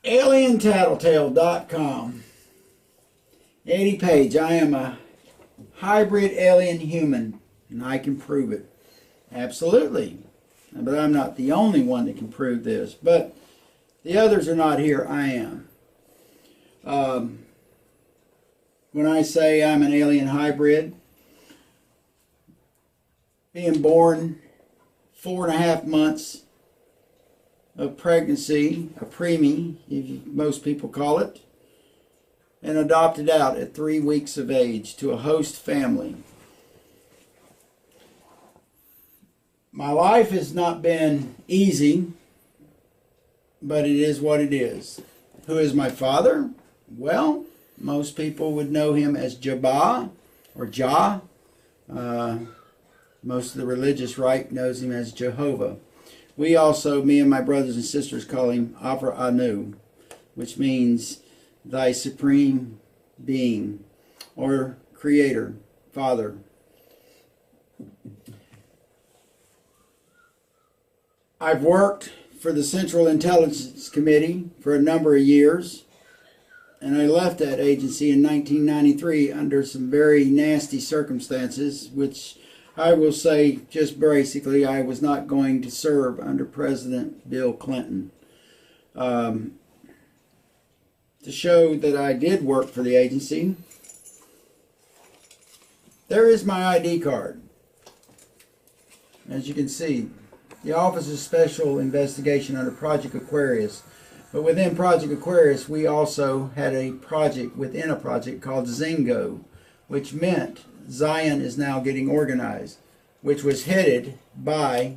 AlienTattletale.com. Eddie Page, I am a hybrid alien human, and I can prove it. Absolutely. But I'm not the only one that can prove this. But the others are not here. I am. When I say I'm an alien hybrid, being born 4.5 months of pregnancy, a preemie, most people call it, and adopted out at 3 weeks of age to a host family. My life has not been easy, but it is what it is. Who is my father? Well, most people would know him as Jabba or Jah. Most of the religious right knows him as Jehovah. We also, me and my brothers and sisters, call him Avra Anu, which means thy supreme being, or creator, father. I've worked for the Central Intelligence Committee for a number of years, and I left that agency in 1993 under some very nasty circumstances, which I will say just basically I was not going to serve under President Bill Clinton. To show that I did work for the agency, there is my ID card. As you can see, the Office of Special Investigation under Project Aquarius. But within Project Aquarius, we also had a project within a project called Zingo, which meant Zion is now getting organized, which was headed by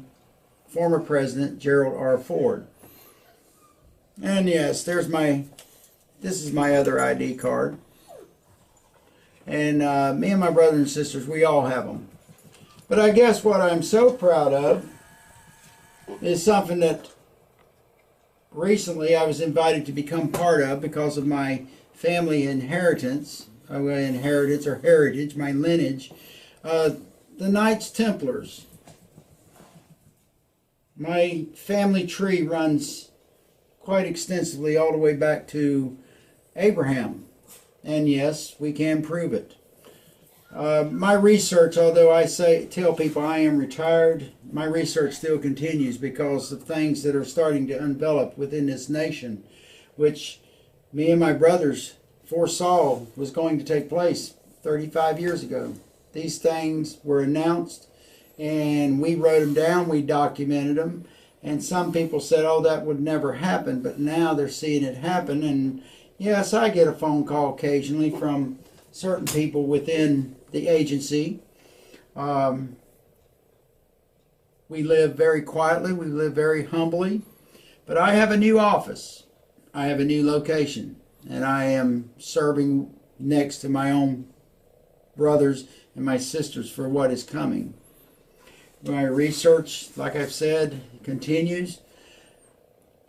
former President Gerald R. Ford. And yes, this is my other ID card. And me and my brothers and sisters, we all have them. But I guess what I'm so proud of is something that recently I was invited to become part of because of my family inheritance, or heritage, my lineage, the Knights Templars. My family tree runs quite extensively all the way back to Abraham. And yes, we can prove it. My research, although I tell people I am retired, my research still continues because of things that are starting to envelop within this nation, which me and my brothers foresaw was going to take place 35 years ago. These things were announced, and we wrote them down, we documented them, and some people said, oh, that would never happen, but now they're seeing it happen. And yes, I get a phone call occasionally from certain people within the agency. We live very quietly, we live very humbly, but I have a new office, I have a new location, and I am serving next to my own brothers and my sisters for what is coming. My research, like I've said, continues.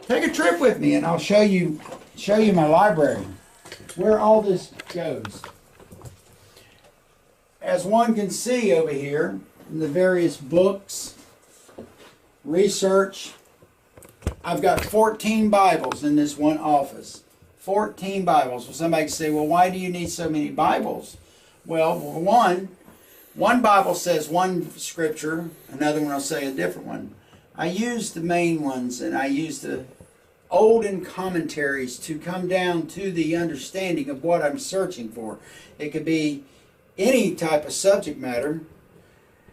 Take a trip with me and I'll show you my library, where all this goes. As one can see over here in the various books, research, I've got 14 Bibles in this one office. 14 Bibles. Well, somebody can say, well, why do you need so many Bibles? Well, one Bible says one scripture, another one will say a different one. I use the main ones, and I use the olden commentaries to come down to the understanding of what I'm searching for. It could be any type of subject matter,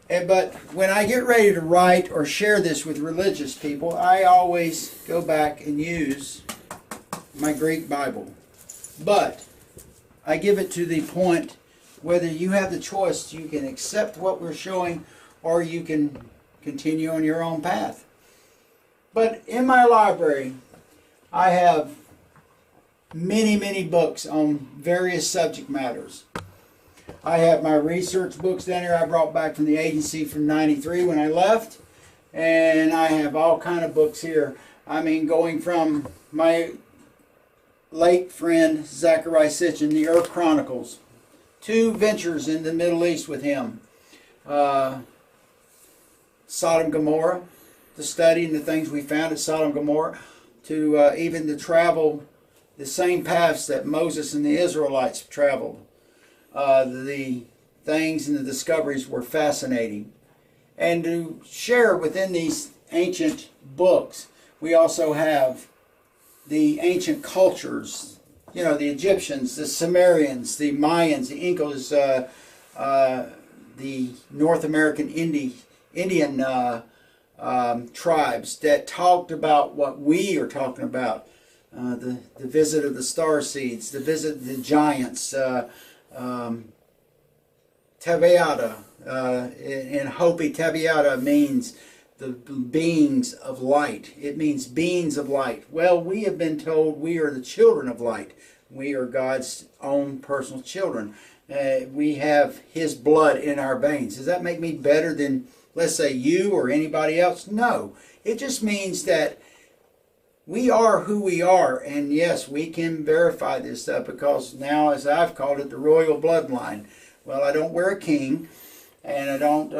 but when I get ready to write or share this with religious people, I always go back and use my Greek Bible. But I give it to the point whether you have the choice, you can accept what we're showing or you can continue on your own path. But in my library, I have many, many books on various subject matters. I have my research books down here I brought back from the agency from '93 when I left. And I have all kind of books here. I mean, going from my late friend Zachariah Sitchin, the Earth Chronicles, 2 ventures in the Middle East with him. Sodom and Gomorrah, the study and the things we found at Sodom and Gomorrah, to even the travel the same paths that Moses and the Israelites traveled. The things and the discoveries were fascinating. And to share within these ancient books, we also have the ancient cultures, you know, the Egyptians, the Sumerians, the Mayans, the Incas, the North American Indian tribes that talked about what we are talking about. The visit of the star seeds, the visit of the giants, Tabiata, in Hopi, Tabiata means the beings of light. It means beings of light. Well, we have been told we are the children of light. We are God's own personal children. We have His blood in our veins. Does that make me better than, let's say, you or anybody else? No. It just means that we are who we are. And yes, we can verify this stuff because now, as I've called it, the royal bloodline. Well, I don't wear a king, and I don't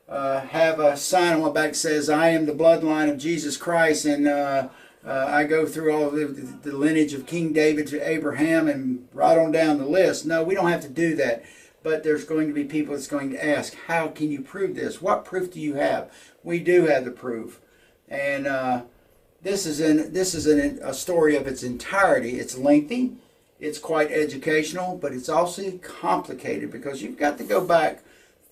have a sign on my back that says I am the bloodline of Jesus Christ, and I go through all of the lineage of King David to Abraham and right on down the list. No, we don't have to do that. But there's going to be people that's going to ask, how can you prove this? What proof do you have? We do have the proof. And this is a story of its entirety. It's lengthy. It's quite educational, but it's also complicated because you've got to go back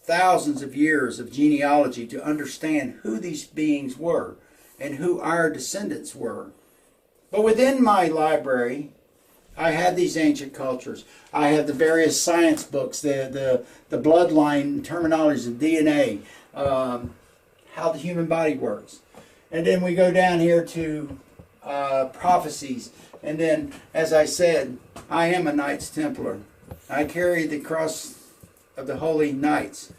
thousands of years of genealogy to understand who these beings were and who our descendants were. But within my library, I have these ancient cultures. I have the various science books, the bloodline terminologies of DNA, how the human body works. And then we go down here to prophecies. And then, as I said, I am a Knights Templar. I carry the cross of the Holy Knights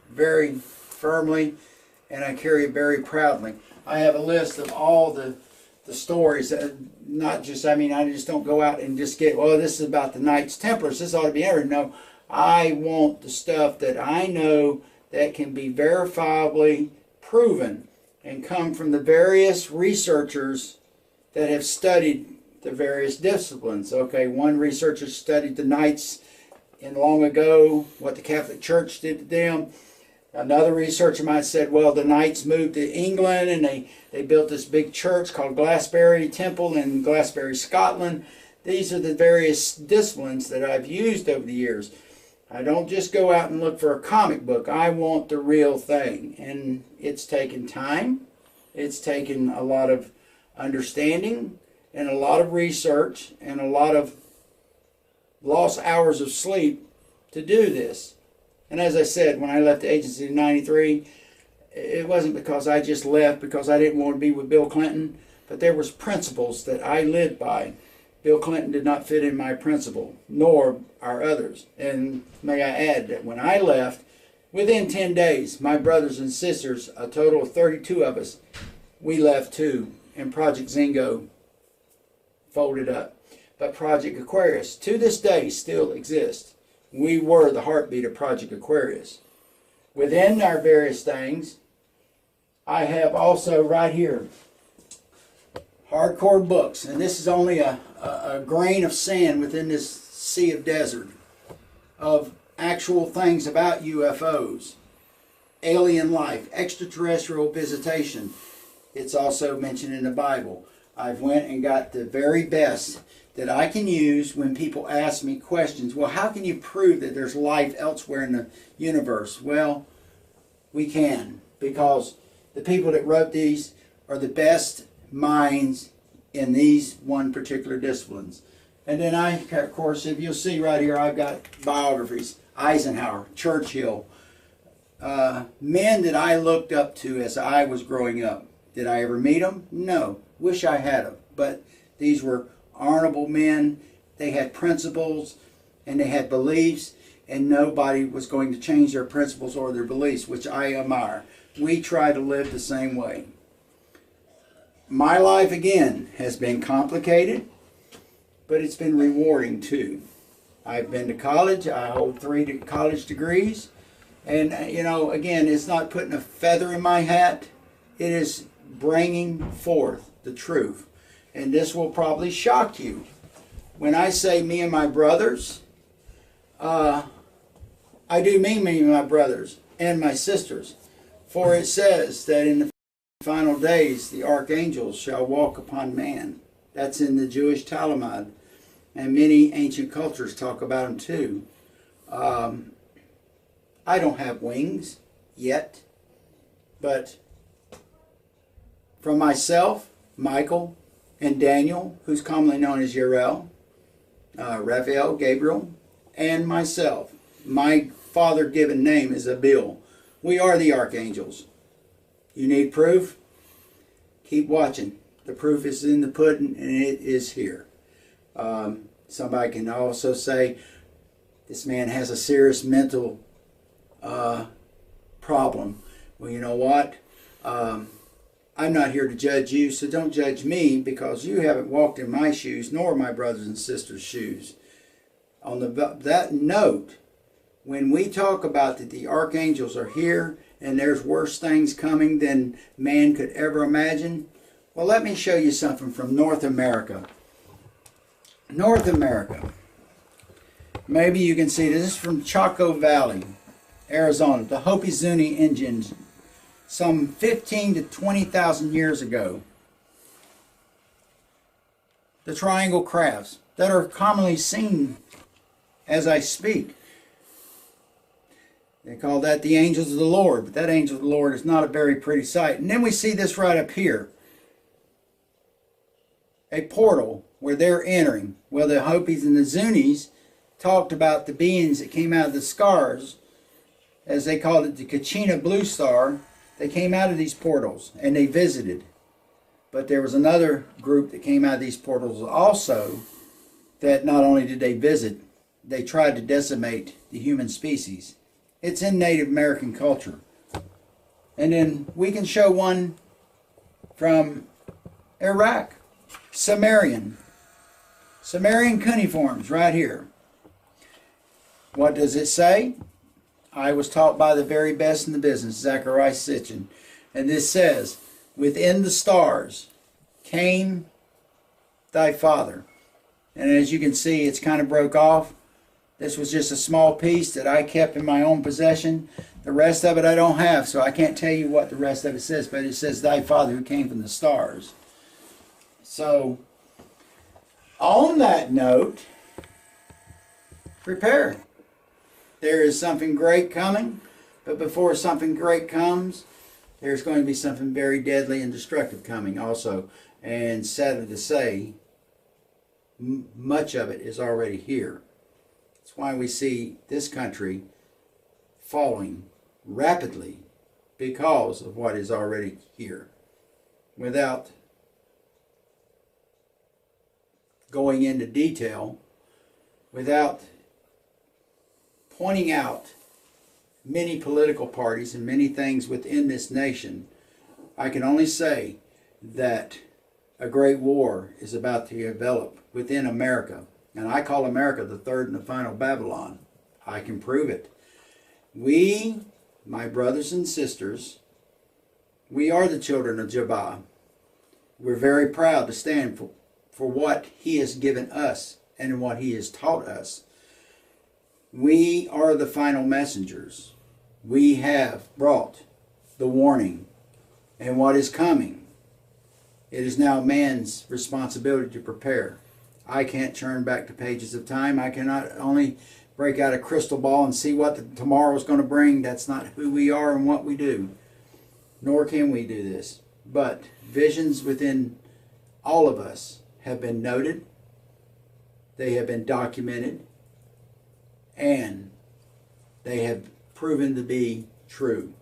very firmly, and I carry it very proudly. I have a list of all the stories, not just, I just don't go out and just get, well, this is about the Knights Templars, this ought to be everything. No, I want the stuff that I know that can be verifiably proven and come from the various researchers that have studied the various disciplines. Okay, one researcher studied the Knights in long ago, what the Catholic Church did to them. Another researcher might have said, well, the Knights moved to England and they built this big church called Glastonbury Temple in Glastonbury, Scotland. These are the various disciplines that I've used over the years. I don't just go out and look for a comic book. I want the real thing. And it's taken time. It's taken a lot of understanding and a lot of research and a lot of lost hours of sleep to do this. And as I said, when I left the agency in '93, it wasn't because I just left because I didn't want to be with Bill Clinton, but there was principles that I lived by. Bill Clinton did not fit in my principle, nor our others. And may I add that when I left, within 10 days, my brothers and sisters, a total of 32 of us, we left too, and Project Zingo folded up. But Project Aquarius, to this day, still exists. We were the heartbeat of Project Aquarius. Within our various things, I have also right here hardcore books, and this is only a grain of sand within this sea of desert of actual things about UFOs, alien life, extraterrestrial visitation. It's also mentioned in the Bible. I've went and got the very best that I can use when people ask me questions. Well, how can you prove that there's life elsewhere in the universe? Well, we can, because the people that wrote these are the best minds in these one particular disciplines. And then I, of course, if you'll see right here, I've got biographies. Eisenhower, Churchill, men that I looked up to as I was growing up. Did I ever meet them? No. Wish I had them. But these were honorable men. They had principles and they had beliefs, and nobody was going to change their principles or their beliefs, which I admire. We try to live the same way. My life, again, has been complicated, but it's been rewarding too. I've been to college. I hold 3 college degrees. And, again, it's not putting a feather in my hat. It is bringing forth the truth. and this will probably shock you. When I say me and my brothers, I do mean me and my brothers and my sisters. For it says that in the final days the archangels shall walk upon man. That's in the Jewish Talmud. And many ancient cultures talk about them too. I don't have wings yet. But from myself, Michael, and Daniel, who's commonly known as Uriel, Raphael, Gabriel, and myself, my father-given name is Abil. We are the archangels. You need proof? Keep watching. The proof is in the pudding, and it is here. Somebody can also say, this man has a serious mental problem. Well, you know what? I'm not here to judge you, so don't judge me, because you haven't walked in my shoes, nor my brothers and sisters' shoes. On that note, when we talk about that the archangels are here and there's worse things coming than man could ever imagine, well, let me show you something from North America. North America. Maybe you can see this is from Chaco Valley, Arizona, the Hopi Zuni Indians, some 15 to 20,000 years ago. The triangle crafts that are commonly seen as I speak. They call that the angels of the Lord, but that angel of the Lord is not a very pretty sight. And then we see this right up here, a portal where they're entering. Well, the Hopis and the Zunis talked about the beings that came out of the scars, as they called it, the Kachina Blue Star. They came out of these portals and they visited. But there was another group that came out of these portals also, that not only did they visit, they tried to decimate the human species. It's in Native American culture. And then we can show one from Iraq, Sumerian cuneiforms right here. What does it say? I was taught by the very best in the business, Zachariah Sitchin. And this says, within the stars came thy father. And as you can see, it's kind of broke off. This was just a small piece that I kept in my own possession. The rest of it I don't have, so I can't tell you what the rest of it says, but it says thy father who came from the stars. So, on that note, prepare. There is something great coming, but before something great comes, there's going to be something very deadly and destructive coming also. And sadly to say, much of it is already here. That's why we see this country falling rapidly, because of what is already here. Without going into detail, without pointing out many political parties and many things within this nation, I can only say that a great war is about to develop within America. And I call America the third and the final Babylon. I can prove it. We, my brothers and sisters, we are the children of Jabba. We're very proud to stand for what he has given us and what he has taught us. We are the final messengers. We have brought the warning and what is coming. It is now man's responsibility to prepare. I can't turn back the pages of time. I cannot only break out a crystal ball and see what tomorrow is going to bring. That's not who we are and what we do. Nor can we do this. But visions within all of us have been noted. They have been documented. And they have proven to be true.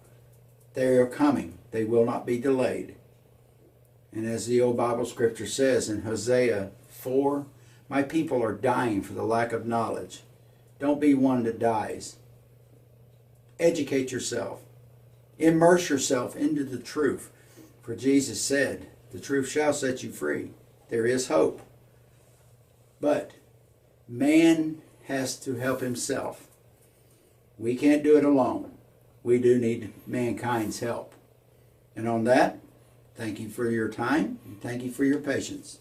They are coming. They will not be delayed. And as the old Bible scripture says in Hosea 4, my people are dying for the lack of knowledge. Don't be one that dies. Educate yourself. Immerse yourself into the truth. For Jesus said, the truth shall set you free. There is hope. But man has to help himself. We can't do it alone. We do need mankind's help. And on that, thank you for your time, and thank you for your patience.